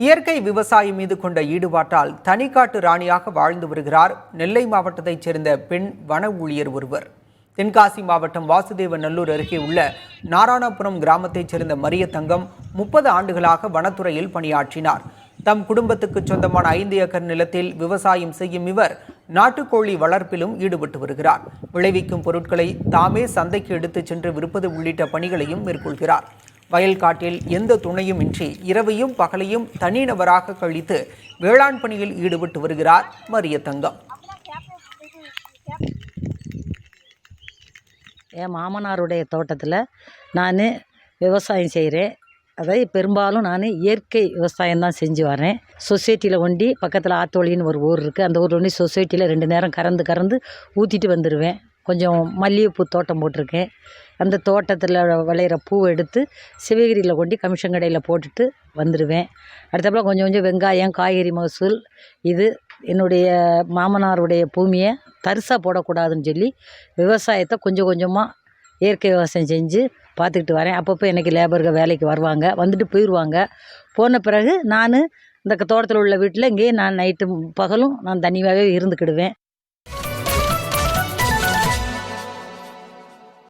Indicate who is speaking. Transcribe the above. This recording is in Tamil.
Speaker 1: இயற்கை விவசாயம் மீது கொண்ட ஈடுபாட்டால் தனிக்காட்டு ராணியாக வாழ்ந்து வருகிறார் நெல்லை மாவட்டத்தைச் சேர்ந்த பெண் வன ஊழியர் ஒருவர். தென்காசி மாவட்டம் வாசுதேவநல்லூர் அருகே உள்ள நாராயணபுரம் கிராமத்தைச் சேர்ந்த மரியதங்கம் 30 ஆண்டுகளாக வனத்துறையில் பணியாற்றினார். தம் குடும்பத்துக்கு சொந்தமான 5 ஏக்கர் நிலத்தில் விவசாயம் செய்யும் இவர் நாட்டுக்கோழி வளர்ப்பிலும் ஈடுபட்டு வருகிறார். விளைவிக்கும் பொருட்களை தாமே சந்தைக்கு எடுத்துச் சென்று விற்பது உள்ளிட்ட பணிகளையும் மேற்கொள்கிறார். வயல் காட்டில் எந்த துணையும் இன்றி இரவையும் பகலையும் தனிநபராக கழித்து வேளாண் பணியில் ஈடுபட்டு வருகிறார் மரியதங்கம்.
Speaker 2: என் மாமனாருடைய தோட்டத்தில் நான் விவசாயம் செய்கிறேன். அதாவது பெரும்பாலும் நான் இயற்கை விவசாயம் தான் செஞ்சு வரேன். சொசைட்டியில் ஒண்டி பக்கத்தில் ஆத்தோழின்னு ஒரு ஊர் இருக்குது. அந்த ஊரில் ஒண்டி சொசைட்டியில் 2 நேரம் கறந்து ஊற்றிட்டு வந்துடுவேன். கொஞ்சம் மல்லிகைப்பூ தோட்டம் போட்டிருக்கேன். அந்த தோட்டத்தில் விளையிற பூவை எடுத்து சிவகிரியில் கொண்டு கமிஷன் கடையில் போட்டுட்டு வந்துடுவேன். அடுத்தப்பல கொஞ்சம் கொஞ்சம் வெங்காயம், காய்கறி மகசூல். இது என்னுடைய மாமனாருடைய பூமியை தரிசாக போடக்கூடாதுன்னு சொல்லி விவசாயத்தை கொஞ்சம் கொஞ்சமாக இயற்கை விவசாயம் செஞ்சு பார்த்துக்கிட்டு வரேன். அப்பப்போ எனக்கு லேபர்கள் வேலைக்கு வருவாங்க, வந்துட்டு போயிடுவாங்க. போன பிறகு நான் இந்த தோட்டத்தில் உள்ள வீட்டில் இங்கேயே நான் நைட்டு பகலும் நான் தனியாகவே இருந்துக்கிடுவேன்.